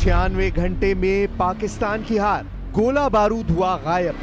96 घंटे में पाकिस्तान की हार, गोला बारूद हुआ गायब।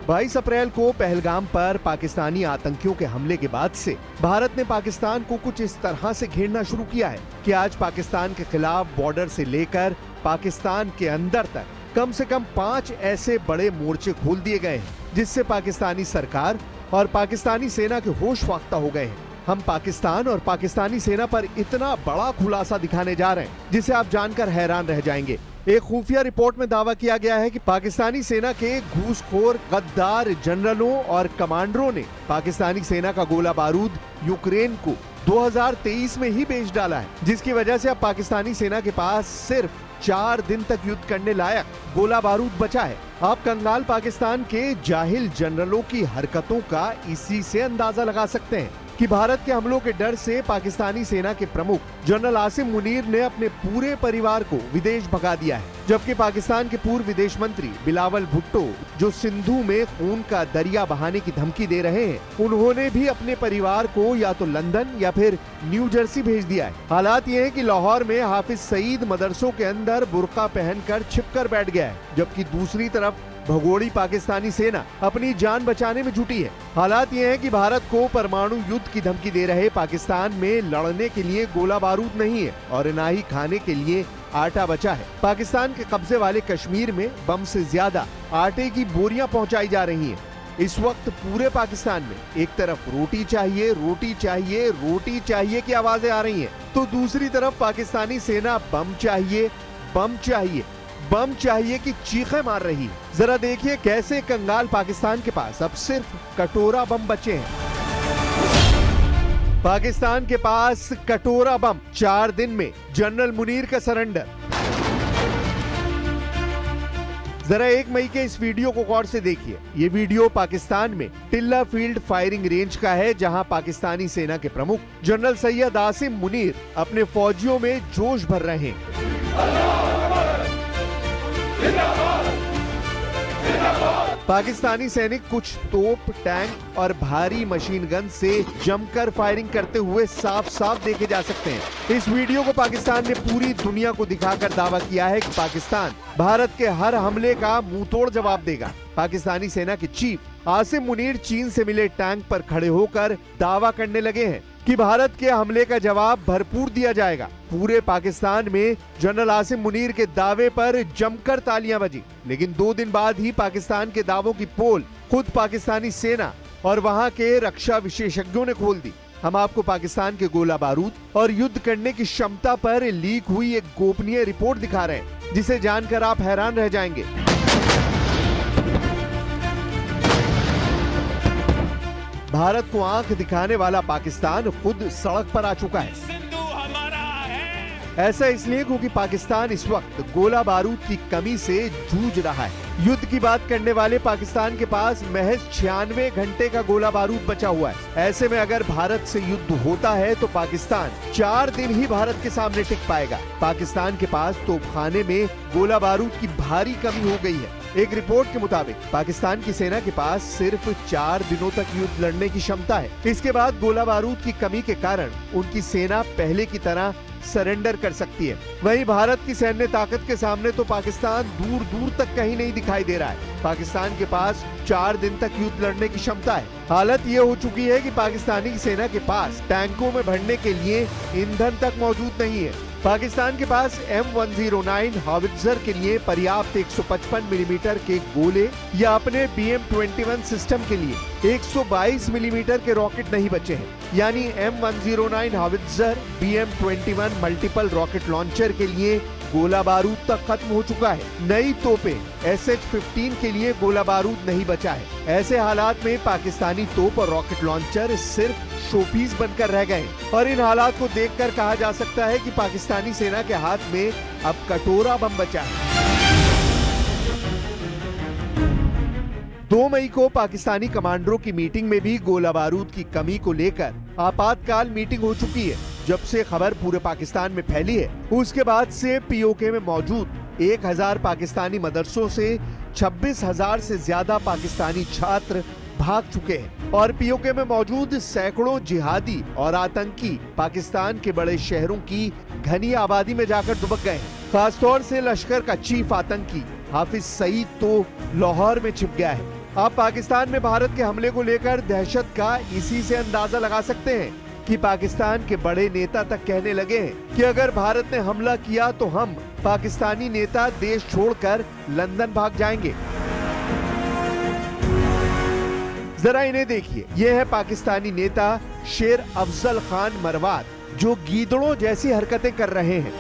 बाईस अप्रैल को पहलगाम पर पाकिस्तानी आतंकियों के हमले के बाद से भारत ने पाकिस्तान को कुछ इस तरह से घेरना शुरू किया है कि आज पाकिस्तान के खिलाफ बॉर्डर से लेकर पाकिस्तान के अंदर तक कम से कम 5 ऐसे बड़े मोर्चे खोल दिए गए हैं, जिससे पाकिस्तानी सरकार और पाकिस्तानी सेना के होश फाख्ता हो गए हैं। हम पाकिस्तान और पाकिस्तानी सेना पर इतना बड़ा खुलासा दिखाने जा रहे हैं जिसे आप जानकर हैरान रह जाएंगे। एक खुफिया रिपोर्ट में दावा किया गया है कि पाकिस्तानी सेना के घूसखोर गद्दार जनरलों और कमांडरों ने पाकिस्तानी सेना का गोला बारूद यूक्रेन को 2023 में ही बेच डाला है, जिसकी वजह से अब पाकिस्तानी सेना के पास सिर्फ 4 दिन तक युद्ध करने लायक गोला बारूद बचा है। आप कंगाल पाकिस्तान के जाहिल जनरलों की हरकतों का इसी से अंदाजा लगा सकते हैं कि भारत के हमलों के डर से पाकिस्तानी सेना के प्रमुख जनरल आसिम मुनीर ने अपने पूरे परिवार को विदेश भगा दिया है, जबकि पाकिस्तान के पूर्व विदेश मंत्री बिलावल भुट्टो, जो सिंधु में खून का दरिया बहाने की धमकी दे रहे हैं, उन्होंने भी अपने परिवार को या तो लंदन या फिर न्यू जर्सी भेज दिया है। हालात ये है कि लाहौर में हाफिज सईद मदरसों के अंदर बुर्का पहनकर छिपकर बैठ गया है, जबकि दूसरी तरफ भगोड़ी पाकिस्तानी सेना अपनी जान बचाने में जुटी है। हालात ये हैं कि भारत को परमाणु युद्ध की धमकी दे रहे पाकिस्तान में लड़ने के लिए गोला बारूद नहीं है और न ही खाने के लिए आटा बचा है। पाकिस्तान के कब्जे वाले कश्मीर में बम से ज्यादा आटे की बोरियां पहुंचाई जा रही हैं। इस वक्त पूरे पाकिस्तान में एक तरफ रोटी चाहिए, रोटी चाहिए, रोटी चाहिए की आवाजें आ रही हैं, तो दूसरी तरफ पाकिस्तानी सेना बम चाहिए, बम चाहिए, बम चाहिए की चीखें मार रही है। जरा देखिए कैसे कंगाल पाकिस्तान के पास अब सिर्फ कटोरा बम बचे हैं। पाकिस्तान के पास कटोरा बम, 4 दिन में जनरल मुनीर का सरेंडर। जरा 1 मई के इस वीडियो को गौर से देखिए। ये वीडियो पाकिस्तान में टिल्ला फील्ड फायरिंग रेंज का है, जहां पाकिस्तानी सेना के प्रमुख जनरल सैयद आसिम मुनीर अपने फौजियों में जोश भर रहे हैं। पाकिस्तानी सैनिक कुछ तोप, टैंक और भारी मशीन गन से जमकर फायरिंग करते हुए साफ साफ देखे जा सकते हैं। इस वीडियो को पाकिस्तान ने पूरी दुनिया को दिखाकर दावा किया है कि पाकिस्तान भारत के हर हमले का मुंहतोड़ जवाब देगा। पाकिस्तानी सेना के चीफ आसिम मुनीर चीन से मिले टैंक पर खड़े होकर दावा करने लगे हैं कि भारत के हमले का जवाब भरपूर दिया जाएगा। पूरे पाकिस्तान में जनरल आसिम मुनीर के दावे पर जमकर तालियां बजी, लेकिन 2 दिन बाद ही पाकिस्तान के दावों की पोल खुद पाकिस्तानी सेना और वहां के रक्षा विशेषज्ञों ने खोल दी। हम आपको पाकिस्तान के गोला बारूद और युद्ध करने की क्षमता पर लीक हुई एक गोपनीय रिपोर्ट दिखा रहे हैं, जिसे जानकर आप हैरान रह जाएंगे। भारत को आंख दिखाने वाला पाकिस्तान खुद सड़क पर आ चुका है। सिंधु हमारा है। ऐसा इसलिए क्योंकि पाकिस्तान इस वक्त गोला बारूद की कमी से जूझ रहा है। युद्ध की बात करने वाले पाकिस्तान के पास महज 96 घंटे का गोला बारूद बचा हुआ है। ऐसे में अगर भारत से युद्ध होता है तो पाकिस्तान 4 दिन ही भारत के सामने टिक पाएगा। पाकिस्तान के पास तोपखाने में गोला बारूद की भारी कमी हो गई है। एक रिपोर्ट के मुताबिक पाकिस्तान की सेना के पास सिर्फ 4 दिनों तक युद्ध लड़ने की क्षमता है। इसके बाद गोला बारूद की कमी के कारण उनकी सेना पहले की तरह सरेंडर कर सकती है। वहीं भारत की सैन्य ताकत के सामने तो पाकिस्तान दूर दूर तक कहीं नहीं दिखाई दे रहा है। पाकिस्तान के पास 4 दिन तक युद्ध लड़ने की क्षमता है। हालत ये हो चुकी है कि पाकिस्तानी सेना के पास टैंकों में भरने के लिए ईंधन तक मौजूद नहीं है। पाकिस्तान के पास M109 हावित्जर के लिए पर्याप्त 155 मिलीमीटर के गोले या अपने BM-21 सिस्टम के लिए 122 मिलीमीटर के रॉकेट नहीं बचे हैं। यानी M109 हावित्जर BM-21 multiple rocket launcher के लिए गोला बारूद तक खत्म हो चुका है। नई तोपें SH-15 के लिए गोला बारूद नहीं बचा है। ऐसे हालात में पाकिस्तानी तोप और रॉकेट लॉन्चर सिर्फ शोपीस बनकर रह गए और इन हालात को देखकर कहा जा सकता है कि पाकिस्तानी सेना के हाथ में अब कटोरा बम बचा है। 2 मई को पाकिस्तानी कमांडरों की मीटिंग में भी गोला बारूद की कमी को लेकर आपातकाल मीटिंग हो चुकी है। जब से खबर पूरे पाकिस्तान में फैली है, उसके बाद से POK में मौजूद 1000 पाकिस्तानी मदरसों से 26,000 से ज्यादा पाकिस्तानी छात्र भाग चुके हैं और पीओके में मौजूद सैकड़ों जिहादी और आतंकी पाकिस्तान के बड़े शहरों की घनी आबादी में जाकर दुबक गए हैं। खासतौर से लश्कर का चीफ आतंकी हाफिज सईद तो लाहौर में छिप गया है। आप पाकिस्तान में भारत के हमले को लेकर दहशत का इसी से अंदाजा लगा सकते हैं कि पाकिस्तान के बड़े नेता तक कहने लगे हैं कि अगर भारत ने हमला किया तो हम पाकिस्तानी नेता देश छोड़कर लंदन भाग जाएंगे। जरा इन्हें देखिए, ये है पाकिस्तानी नेता शेर अफजल खान मरवात, जो गीदड़ों जैसी हरकतें कर रहे हैं।